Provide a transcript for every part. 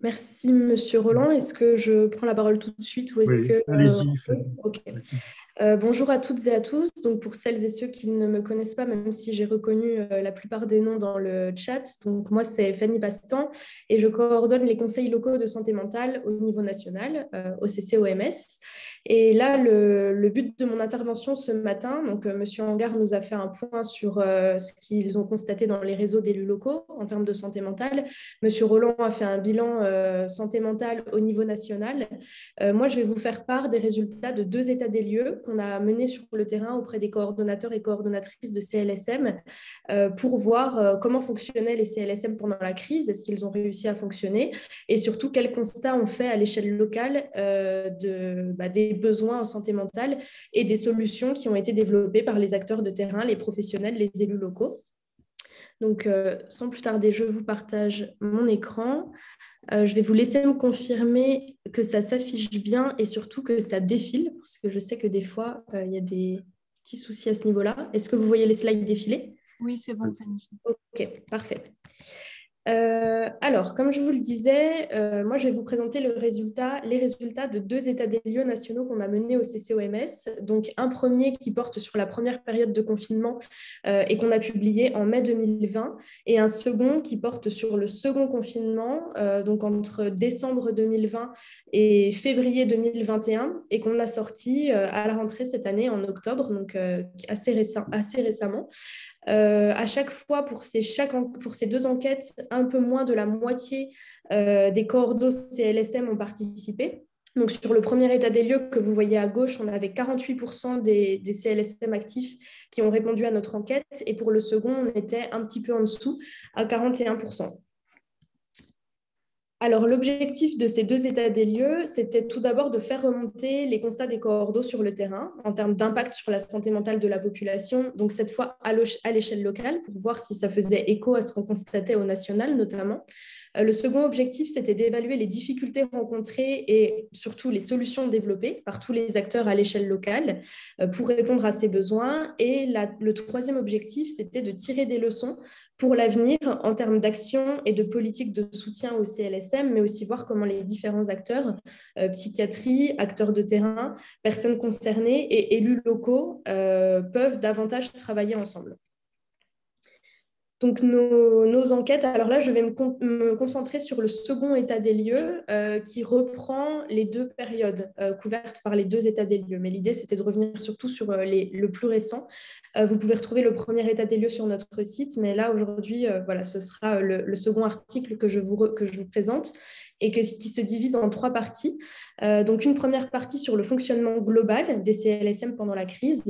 Merci, Monsieur Roland. Est-ce que je prends la parole tout de suite ou est-ce Oui, que... allez-y, oui, ok. allez-y. Bonjour à toutes et à tous. Donc, pour celles et ceux qui ne me connaissent pas, même si j'ai reconnu la plupart des noms dans le chat, donc moi, c'est Fanny Bastan et je coordonne les conseils locaux de santé mentale au niveau national, au CCOMS. Et là, le but de mon intervention ce matin, donc Monsieur Hangar nous a fait un point sur ce qu'ils ont constaté dans les réseaux d'élus locaux en termes de santé mentale. Monsieur Roland a fait un bilan santé mentale au niveau national. Moi, je vais vous faire part des résultats de deux états des lieux qu'on a menés sur le terrain auprès des coordonnateurs et coordonnatrices de CLSM pour voir comment fonctionnaient les CLSM pendant la crise, est-ce qu'ils ont réussi à fonctionner et surtout quels constats on fait à l'échelle locale des besoins en santé mentale et des solutions qui ont été développées par les acteurs de terrain, les professionnels, les élus locaux. Donc, sans plus tarder, je vous partage mon écran. Je vais vous laisser me confirmer que ça s'affiche bien et surtout que ça défile, parce que je sais que des fois, il y a des petits soucis à ce niveau-là. Est-ce que vous voyez les slides défiler? Oui, c'est bon, Fanny. Ok, parfait. Alors, comme je vous le disais, moi, je vais vous présenter les résultats de deux états des lieux nationaux qu'on a menés au CCOMS. Donc, un premier qui porte sur la première période de confinement et qu'on a publié en mai 2020, et un second qui porte sur le second confinement, donc entre décembre 2020 et février 2021, et qu'on a sorti à la rentrée cette année en octobre, donc assez récemment. À chaque fois, pour ces deux enquêtes, un peu moins de la moitié des coordos CLSM ont participé. Donc, sur le premier état des lieux que vous voyez à gauche, on avait 48% des CLSM actifs qui ont répondu à notre enquête. Et pour le second, on était un petit peu en dessous, à 41%. Alors, l'objectif de ces deux états des lieux, c'était tout d'abord de faire remonter les constats des coordos sur le terrain en termes d'impact sur la santé mentale de la population, donc cette fois à l'échelle locale, pour voir si ça faisait écho à ce qu'on constatait au national notamment. Le second objectif, c'était d'évaluer les difficultés rencontrées et surtout les solutions développées par tous les acteurs à l'échelle locale pour répondre à ces besoins. Et le troisième objectif, c'était de tirer des leçons pour l'avenir en termes d'action et de politique de soutien au CLSM, mais aussi voir comment les différents acteurs, psychiatrie, acteurs de terrain, personnes concernées et élus locaux peuvent davantage travailler ensemble. Donc, nos enquêtes, alors là, je vais me concentrer sur le second état des lieux qui reprend les deux périodes couvertes par les deux états des lieux. Mais l'idée, c'était de revenir surtout sur le plus récent. Vous pouvez retrouver le premier état des lieux sur notre site, mais là, aujourd'hui, voilà, ce sera le second article que je vous présente et qui se divise en trois parties. Donc, une première partie sur le fonctionnement global des CLSM pendant la crise,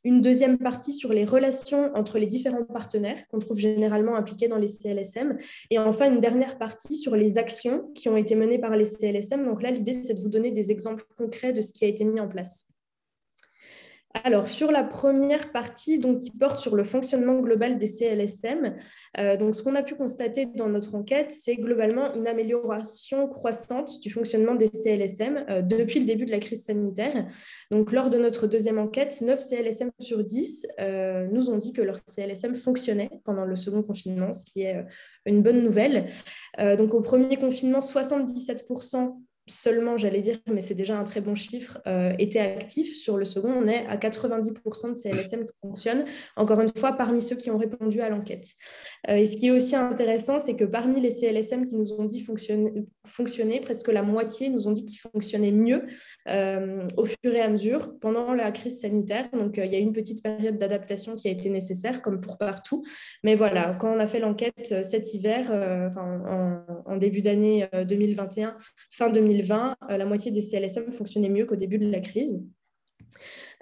une deuxième partie sur les relations entre les différents partenaires qu'on trouve généralement impliqués dans les CLSM, et enfin une dernière partie sur les actions qui ont été menées par les CLSM. Donc là, l'idée, c'est de vous donner des exemples concrets de ce qui a été mis en place. Alors, sur la première partie donc, qui porte sur le fonctionnement global des CLSM, donc ce qu'on a pu constater dans notre enquête, c'est globalement une amélioration croissante du fonctionnement des CLSM depuis le début de la crise sanitaire. Donc, lors de notre deuxième enquête, 9 CLSM sur 10 nous ont dit que leur CLSM fonctionnait pendant le second confinement, ce qui est une bonne nouvelle. Donc, au premier confinement, 77% seulement, j'allais dire, mais c'est déjà un très bon chiffre, étaient actifs. Sur le second, on est à 90% de CLSM qui fonctionnent, encore une fois, parmi ceux qui ont répondu à l'enquête. Et ce qui est aussi intéressant, c'est que parmi les CLSM qui nous ont dit fonctionner, presque la moitié nous ont dit qu'ils fonctionnaient mieux au fur et à mesure pendant la crise sanitaire. Donc, il y a eu une petite période d'adaptation qui a été nécessaire, comme pour partout. Mais voilà, quand on a fait l'enquête cet hiver, en début d'année 2021, fin 2020, la moitié des CLSM fonctionnaient mieux qu'au début de la crise.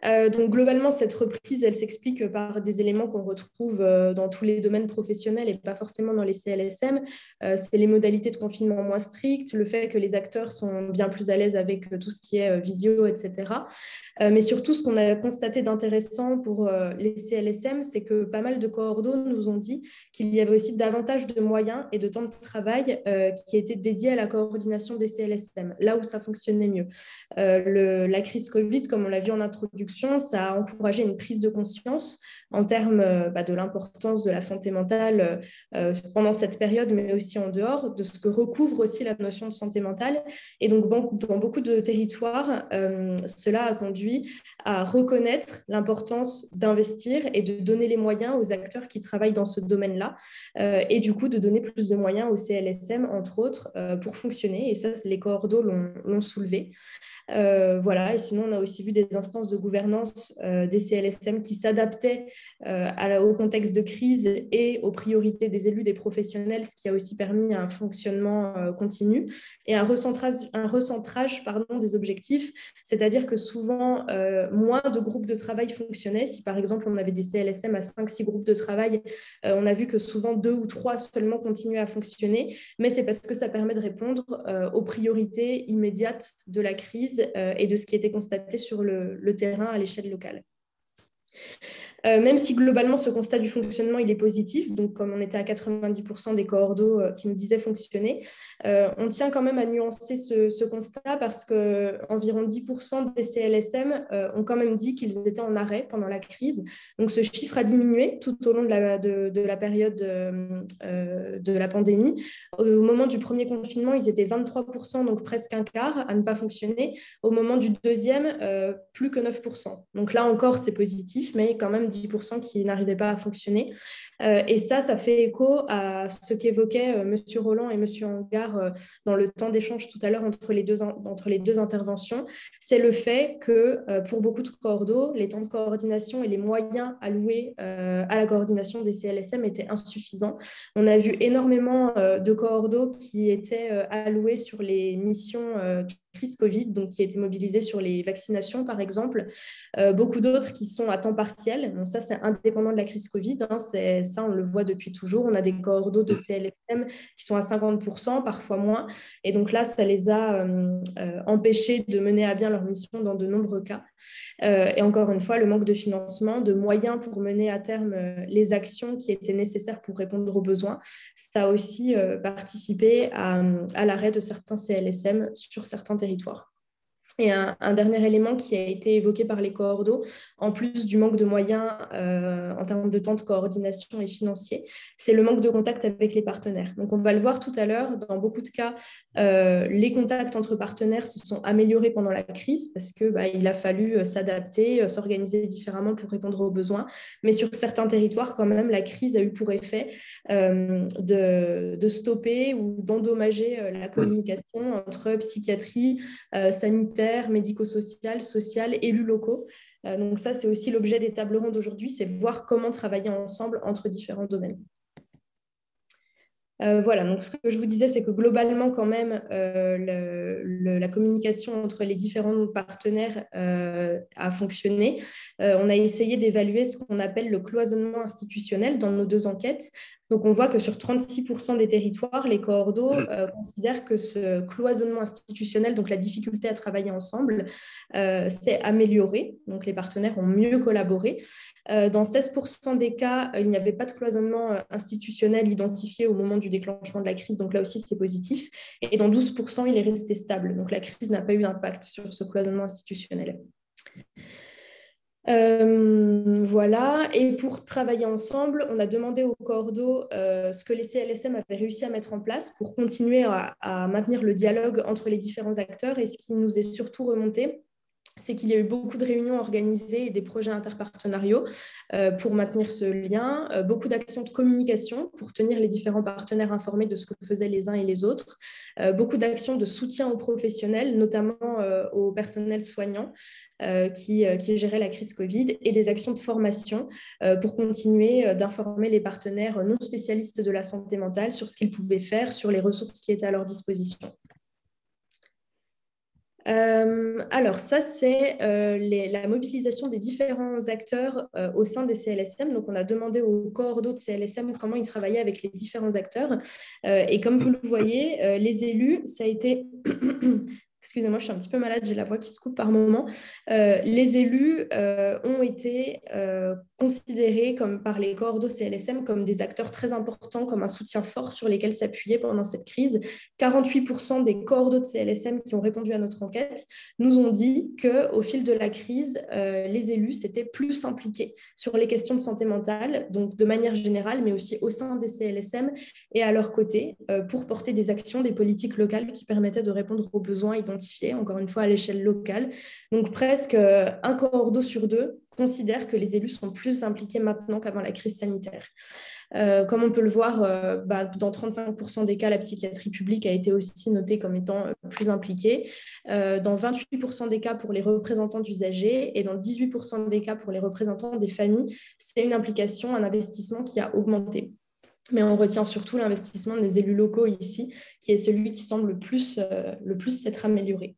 Donc globalement, cette reprise, elle s'explique par des éléments qu'on retrouve dans tous les domaines professionnels et pas forcément dans les CLSM. C'est les modalités de confinement moins strictes, le fait que les acteurs sont bien plus à l'aise avec tout ce qui est visio, etc. Mais surtout, ce qu'on a constaté d'intéressant pour les CLSM, c'est que pas mal de coordos nous ont dit qu'il y avait aussi davantage de moyens et de temps de travail qui étaient dédiés à la coordination des CLSM, là où ça fonctionnait mieux. La crise Covid, comme on l'a vu en introduction, fonction, ça a encouragé une prise de conscience en termes de l'importance de la santé mentale pendant cette période, mais aussi en dehors, de ce que recouvre aussi la notion de santé mentale. Et donc, dans beaucoup de territoires, cela a conduit à reconnaître l'importance d'investir et de donner les moyens aux acteurs qui travaillent dans ce domaine-là, et du coup de donner plus de moyens au CLSM, entre autres, pour fonctionner. Et ça, les coordos l'ont soulevé. Voilà. Et sinon, on a aussi vu des instances de gouvernance des CLSM qui s'adaptaient au contexte de crise et aux priorités des élus, des professionnels, ce qui a aussi permis un fonctionnement continu et un recentrage des objectifs, c'est-à-dire que souvent, moins de groupes de travail fonctionnaient. Si par exemple, on avait des CLSM à 5-6 groupes de travail, on a vu que souvent 2 ou 3 seulement continuaient à fonctionner, mais c'est parce que ça permet de répondre aux priorités immédiates de la crise et de ce qui était constaté sur le terrain à l'échelle locale. Même si globalement ce constat du fonctionnement il est positif, donc comme on était à 90% des coordos qui nous disaient fonctionner, on tient quand même à nuancer ce constat parce qu'environ 10% des CLSM ont quand même dit qu'ils étaient en arrêt pendant la crise. Donc ce chiffre a diminué tout au long de la période de la pandémie. Au moment du premier confinement, ils étaient 23%, donc presque un quart à ne pas fonctionner. Au moment du deuxième, plus que 9%. Donc là encore, c'est positif, mais quand même 10% qui n'arrivaient pas à fonctionner. Et ça fait écho à ce qu'évoquaient M. Roland et M. Hangar dans le temps d'échange tout à l'heure entre les deux interventions. C'est le fait que pour beaucoup de coordos, les temps de coordination et les moyens alloués à la coordination des CLSM étaient insuffisants. On a vu énormément de coordos qui étaient alloués sur les missions crise Covid, donc qui étaient mobilisés sur les vaccinations, par exemple. Beaucoup d'autres qui sont à temps partiel. Bon, ça, c'est indépendant de la crise Covid. Ça, on le voit depuis toujours. On a des coordos de CLSM qui sont à 50%, parfois moins. Et donc là, ça les a empêchés de mener à bien leur mission dans de nombreux cas. Et encore une fois, le manque de financement, de moyens pour mener à terme les actions qui étaient nécessaires pour répondre aux besoins, ça a aussi participé à l'arrêt de certains CLSM sur certains territoires. Et un dernier élément qui a été évoqué par les coordos, en plus du manque de moyens en termes de temps de coordination et financier, c'est le manque de contact avec les partenaires. Donc, on va le voir tout à l'heure, dans beaucoup de cas, les contacts entre partenaires se sont améliorés pendant la crise parce qu'il a fallu s'adapter, s'organiser différemment pour répondre aux besoins. Mais sur certains territoires, quand même, la crise a eu pour effet de stopper ou d'endommager la communication entre psychiatrie, sanitaire, médico-social, social, élus locaux. Donc ça, c'est aussi l'objet des tables rondes d'aujourd'hui, c'est voir comment travailler ensemble entre différents domaines. Voilà, donc ce que je vous disais, c'est que globalement, quand même, la communication entre les différents partenaires a fonctionné. On a essayé d'évaluer ce qu'on appelle le cloisonnement institutionnel dans nos 2 enquêtes. Donc, on voit que sur 36% des territoires, les coordos considèrent que ce cloisonnement institutionnel, donc la difficulté à travailler ensemble, s'est amélioré. Donc, les partenaires ont mieux collaboré. Dans 16% des cas, il n'y avait pas de cloisonnement institutionnel identifié au moment du déclenchement de la crise. Donc, là aussi, c'est positif. Et dans 12%, il est resté stable. Donc, la crise n'a pas eu d'impact sur ce cloisonnement institutionnel. Voilà, et pour travailler ensemble, on a demandé aux coordos ce que les CLSM avaient réussi à mettre en place pour continuer à maintenir le dialogue entre les différents acteurs. Et ce qui nous est surtout remonté, c'est qu'il y a eu beaucoup de réunions organisées et des projets interpartenariaux pour maintenir ce lien, beaucoup d'actions de communication pour tenir les différents partenaires informés de ce que faisaient les uns et les autres, beaucoup d'actions de soutien aux professionnels, notamment au personnel soignant qui gérait la crise Covid, et des actions de formation pour continuer d'informer les partenaires non spécialistes de la santé mentale sur ce qu'ils pouvaient faire, sur les ressources qui étaient à leur disposition. Alors ça, c'est la mobilisation des différents acteurs au sein des CLSM. Donc, on a demandé aux coordos de CLSM comment ils travaillaient avec les différents acteurs. Et comme vous le voyez, les élus, ça a été Excusez-moi, je suis un petit peu malade, j'ai la voix qui se coupe par moment. Les élus ont été considérés par les coordos CLSM comme des acteurs très importants, comme un soutien fort sur lesquels s'appuyer pendant cette crise. 48% des coordos de CLSM qui ont répondu à notre enquête nous ont dit qu'au fil de la crise, les élus s'étaient plus impliqués sur les questions de santé mentale, donc de manière générale, mais aussi au sein des CLSM et à leur côté, pour porter des actions, des politiques locales qui permettaient de répondre aux besoins identifiés, encore une fois à l'échelle locale. Donc presque un coordo sur deux considère que les élus sont plus impliqués maintenant qu'avant la crise sanitaire. Comme on peut le voir, dans 35% des cas, la psychiatrie publique a été aussi notée comme étant plus impliquée. Dans 28% des cas pour les représentants d'usagers et dans 18% des cas pour les représentants des familles, c'est une implication, un investissement qui a augmenté. Mais on retient surtout l'investissement des élus locaux ici, qui est celui qui semble le plus s'être amélioré.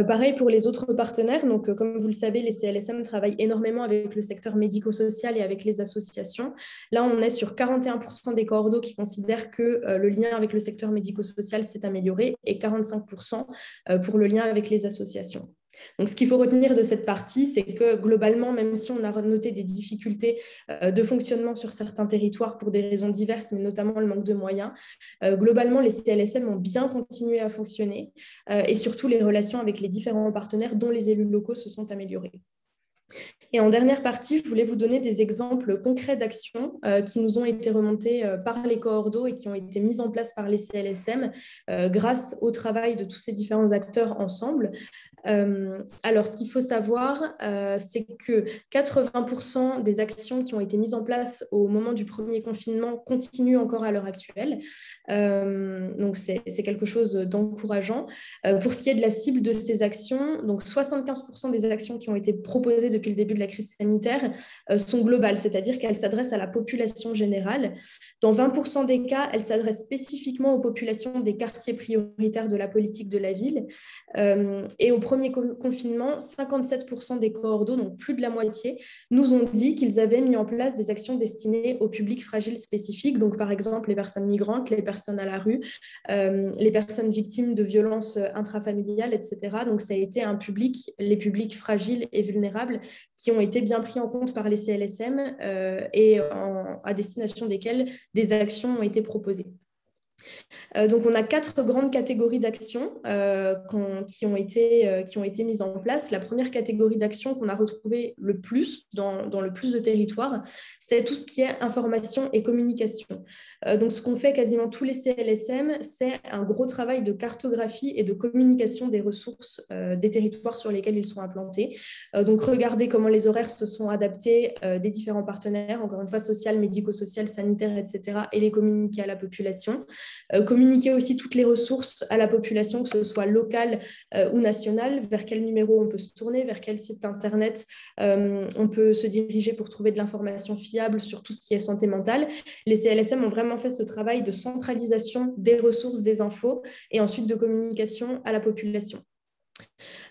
Pareil pour les autres partenaires. Donc, comme vous le savez, les CLSM travaillent énormément avec le secteur médico-social et avec les associations. Là, on est sur 41% des coordos qui considèrent que le lien avec le secteur médico-social s'est amélioré et 45% pour le lien avec les associations. Donc, ce qu'il faut retenir de cette partie, c'est que globalement, même si on a noté des difficultés de fonctionnement sur certains territoires pour des raisons diverses, mais notamment le manque de moyens, globalement, les CLSM ont bien continué à fonctionner et surtout les relations avec les différents partenaires dont les élus locaux se sont améliorées. Et en dernière partie, je voulais vous donner des exemples concrets d'actions qui nous ont été remontées par les coordos et qui ont été mises en place par les CLSM grâce au travail de tous ces différents acteurs ensemble. Alors, ce qu'il faut savoir, c'est que 80% des actions qui ont été mises en place au moment du premier confinement continuent encore à l'heure actuelle. Donc, c'est quelque chose d'encourageant. Pour ce qui est de la cible de ces actions, donc 75% des actions qui ont été proposées depuis le début de la crise sanitaire sont globales, c'est-à-dire qu'elles s'adressent à la population générale. Dans 20% des cas, elles s'adressent spécifiquement aux populations des quartiers prioritaires de la politique de la ville. Et au premier confinement, 57% des coordos, donc plus de la moitié, nous ont dit qu'ils avaient mis en place des actions destinées aux publics fragiles spécifiques, donc par exemple les personnes migrantes, les personnes à la rue, les personnes victimes de violences intrafamiliales, etc. Donc ça a été les publics fragiles et vulnérables qui ont été bien pris en compte par les CLSM et à destination desquels des actions ont été proposées. Donc, on a 4 grandes catégories d'actions qui ont été mises en place. La première catégorie d'actions qu'on a retrouvée le plus dans le plus de territoires, c'est tout ce qui est information et communication. Donc, ce qu'ont fait quasiment tous les CLSM, c'est un gros travail de cartographie et de communication des ressources des territoires sur lesquels ils sont implantés. Donc, regarder comment les horaires se sont adaptés des différents partenaires, encore une fois, social, médico-social, sanitaire, etc., et les communiquer à la population. Communiquer aussi toutes les ressources à la population, que ce soit locale ou nationale, vers quel numéro on peut se tourner, vers quel site internet on peut se diriger pour trouver de l'information fiable sur tout ce qui est santé mentale. Les CLSM ont vraiment fait ce travail de centralisation des ressources, des infos et ensuite de communication à la population.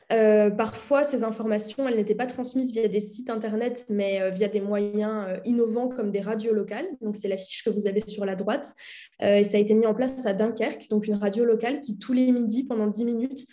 Parfois, ces informations, elles n'étaient pas transmises via des sites internet, mais via des moyens innovants comme des radios locales. Donc, c'est l'affiche que vous avez sur la droite. Et ça a été mis en place à Dunkerque, donc une radio locale qui, tous les midis, pendant 10 minutes,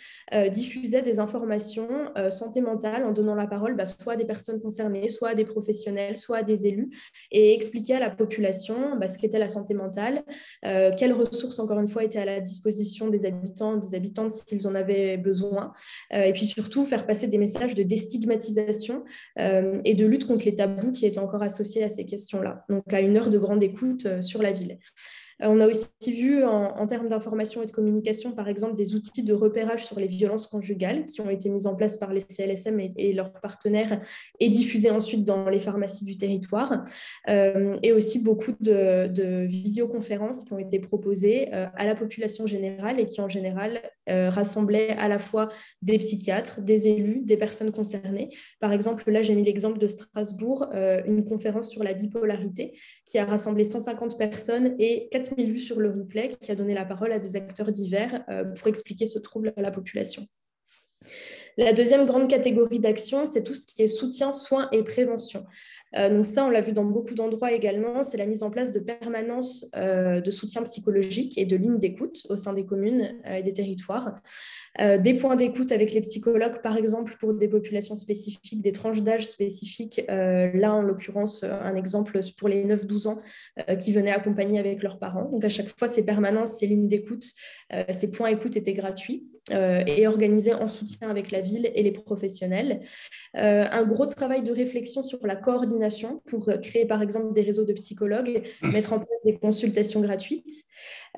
diffusait des informations santé mentale en donnant la parole soit à des personnes concernées, soit à des professionnels, soit à des élus, et expliquait à la population ce qu'était la santé mentale, quelles ressources, encore une fois, étaient à la disposition des habitants, des habitantes s'ils en avaient besoin. Et puis surtout faire passer des messages de déstigmatisation et de lutte contre les tabous qui étaient encore associés à ces questions-là. Donc à une heure de grande écoute sur la ville. On a aussi vu en termes d'information et de communication, par exemple, des outils de repérage sur les violences conjugales qui ont été mis en place par les CLSM et leurs partenaires et diffusés ensuite dans les pharmacies du territoire. Et aussi beaucoup de visioconférences qui ont été proposées à la population générale et qui, en général, rassemblaient à la fois des psychiatres, des élus, des personnes concernées. Par exemple, là, j'ai mis l'exemple de Strasbourg, une conférence sur la bipolarité qui a rassemblé 150 personnes et 4000 vues sur le replay, qui a donné la parole à des acteurs divers pour expliquer ce trouble à la population. La deuxième grande catégorie d'action, c'est tout ce qui est soutien, soins et prévention. Donc ça, on l'a vu dans beaucoup d'endroits également, c'est la mise en place de permanences de soutien psychologique et de lignes d'écoute au sein des communes et des territoires. Des points d'écoute avec les psychologues, par exemple, pour des populations spécifiques, des tranches d'âge spécifiques. Là, en l'occurrence, un exemple pour les 9-12 ans qui venaient accompagner avec leurs parents. Donc, à chaque fois, ces permanences, ces lignes d'écoute, ces points écoute étaient gratuits et organisés en soutien avec la ville et les professionnels. Un gros travail de réflexion sur la coordination pour créer, par exemple, des réseaux de psychologues, mettre en place des consultations gratuites.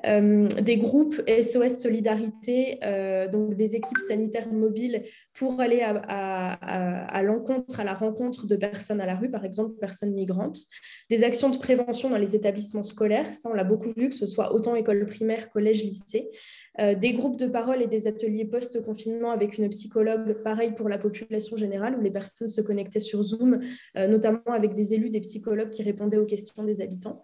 Des groupes SOS Solidarité, donc des équipes sanitaires mobiles pour aller à la rencontre de personnes à la rue, par exemple personnes migrantes. Des actions de prévention dans les établissements scolaires, ça on l'a beaucoup vu, que ce soit autant école primaire, collège, lycée. Des groupes de parole et des ateliers post-confinement avec une psychologue, pareil pour la population générale, où les personnes se connectaient sur Zoom, notamment avec des élus, des psychologues qui répondaient aux questions des habitants.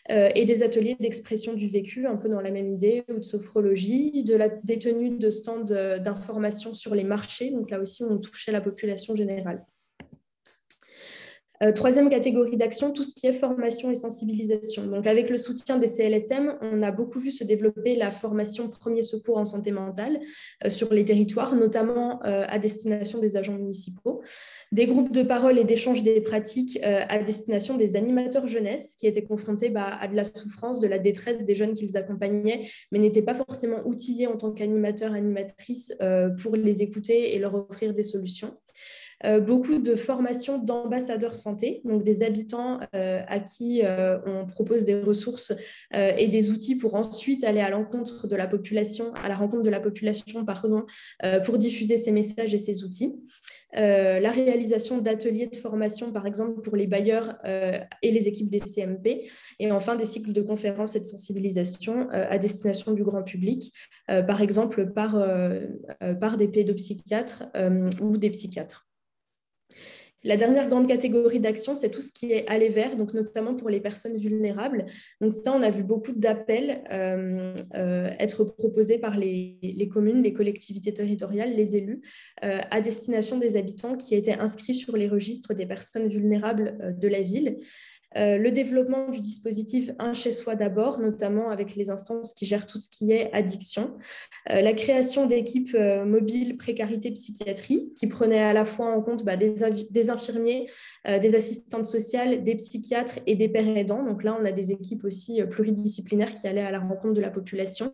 Et des ateliers d'expression du vécu, un peu dans la même idée, ou de sophrologie, des tenues de stands d'information sur les marchés. Donc là aussi, on touchait la population générale. Troisième catégorie d'action, tout ce qui est formation et sensibilisation. Donc, avec le soutien des CLSM, on a beaucoup vu se développer la formation premier secours en santé mentale sur les territoires, notamment à destination des agents municipaux. Des groupes de parole et d'échange des pratiques à destination des animateurs jeunesse qui étaient confrontés à de la souffrance, de la détresse des jeunes qu'ils accompagnaient, mais n'étaient pas forcément outillés en tant qu'animateurs, animatrices pour les écouter et leur offrir des solutions. Beaucoup de formations d'ambassadeurs santé, donc des habitants à qui on propose des ressources et des outils pour ensuite aller à la rencontre de la population, pour diffuser ces messages et ces outils. La réalisation d'ateliers de formation, par exemple, pour les bailleurs et les équipes des CMP, et enfin des cycles de conférences et de sensibilisation à destination du grand public, par exemple par des pédopsychiatres ou des psychiatres. La dernière grande catégorie d'action, c'est tout ce qui est aller vers, donc notamment pour les personnes vulnérables. Donc ça, on a vu beaucoup d'appels être proposés par les communes, les collectivités territoriales, les élus, à destination des habitants qui étaient inscrits sur les registres des personnes vulnérables de la ville. Le développement du dispositif Un chez soi d'abord, notamment avec les instances qui gèrent tout ce qui est addiction. La création d'équipes mobiles précarité psychiatrie qui prenaient à la fois en compte des infirmiers, des assistantes sociales, des psychiatres et des pères aidants. Donc là, on a des équipes aussi pluridisciplinaires qui allaient à la rencontre de la population.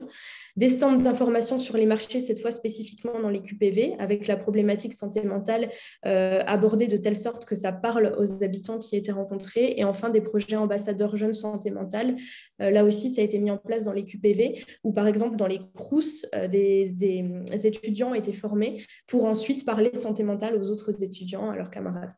Des stands d'information sur les marchés, cette fois spécifiquement dans les QPV, avec la problématique santé mentale abordée de telle sorte que ça parle aux habitants qui étaient rencontrés. Et enfin, des projets ambassadeurs jeunes santé mentale. Là aussi, ça a été mis en place dans les QPV, ou par exemple dans les CROUS, des étudiants étaient formés pour ensuite parler santé mentale aux autres étudiants, à leurs camarades.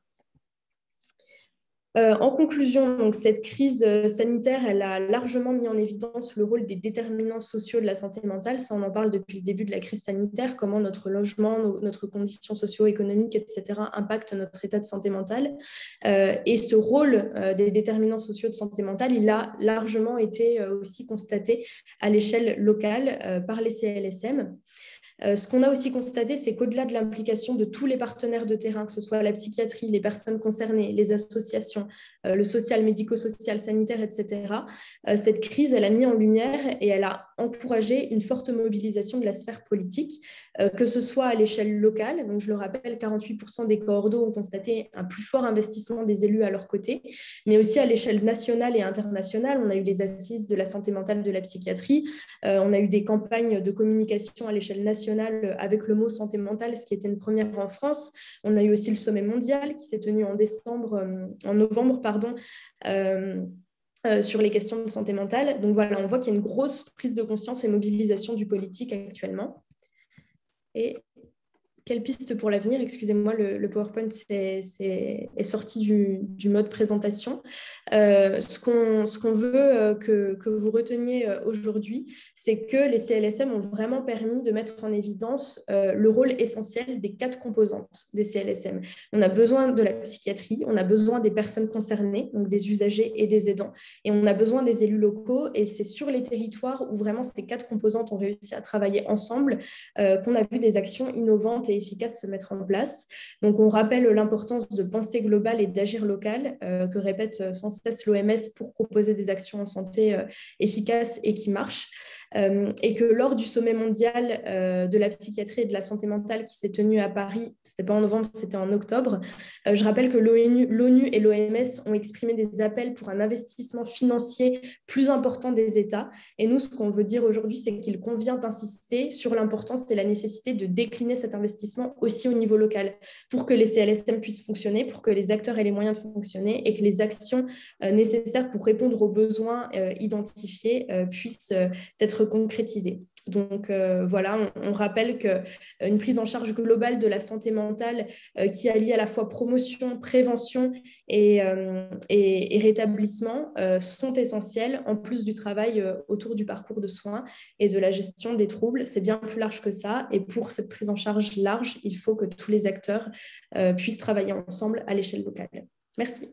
En conclusion, donc, cette crise sanitaire, elle a largement mis en évidence le rôle des déterminants sociaux de la santé mentale. Ça, on en parle depuis le début de la crise sanitaire, comment notre logement, notre condition socio-économique, etc., impactent notre état de santé mentale. Et ce rôle des déterminants sociaux de santé mentale, il a largement été aussi constaté à l'échelle locale par les CLSM. Ce qu'on a aussi constaté, c'est qu'au-delà de l'implication de tous les partenaires de terrain, que ce soit la psychiatrie, les personnes concernées, les associations, le social, médico-social, sanitaire, etc., cette crise, elle a mis en lumière et elle a encouragé une forte mobilisation de la sphère politique, que ce soit à l'échelle locale. Donc, je le rappelle, 48% des coordos ont constaté un plus fort investissement des élus à leur côté, mais aussi à l'échelle nationale et internationale. On a eu les assises de la santé mentale de la psychiatrie, on a eu des campagnes de communication à l'échelle nationale avec le mot santé mentale, ce qui était une première en France. On a eu aussi le sommet mondial qui s'est tenu en novembre, sur les questions de santé mentale. Donc voilà, on voit qu'il y a une grosse prise de conscience et mobilisation du politique actuellement. Et quelle piste pour l'avenir? Excusez-moi, le PowerPoint est sorti du mode présentation. Ce qu'on veut que vous reteniez aujourd'hui, c'est que les CLSM ont vraiment permis de mettre en évidence le rôle essentiel des 4 composantes des CLSM. On a besoin de la psychiatrie, on a besoin des personnes concernées, donc des usagers et des aidants, et on a besoin des élus locaux, et c'est sur les territoires où vraiment ces 4 composantes ont réussi à travailler ensemble qu'on a vu des actions innovantes et et efficaces se mettre en place. Donc, on rappelle l'importance de penser global et d'agir local, que répète sans cesse l'OMS pour proposer des actions en santé efficaces et qui marchent. Et que lors du sommet mondial de la psychiatrie et de la santé mentale qui s'est tenu à Paris, c'était pas en novembre, c'était en octobre, je rappelle que l'ONU et l'OMS ont exprimé des appels pour un investissement financier plus important des États. Et nous, ce qu'on veut dire aujourd'hui, c'est qu'il convient d'insister sur l'importance et la nécessité de décliner cet investissement aussi au niveau local pour que les CLSM puissent fonctionner, pour que les acteurs aient les moyens de fonctionner et que les actions nécessaires pour répondre aux besoins identifiés puissent être concrétisées. Donc voilà, on rappelle qu'une prise en charge globale de la santé mentale qui allie à la fois promotion, prévention et rétablissement sont essentielles, en plus du travail autour du parcours de soins et de la gestion des troubles. C'est bien plus large que ça. Et pour cette prise en charge large, il faut que tous les acteurs puissent travailler ensemble à l'échelle locale. Merci.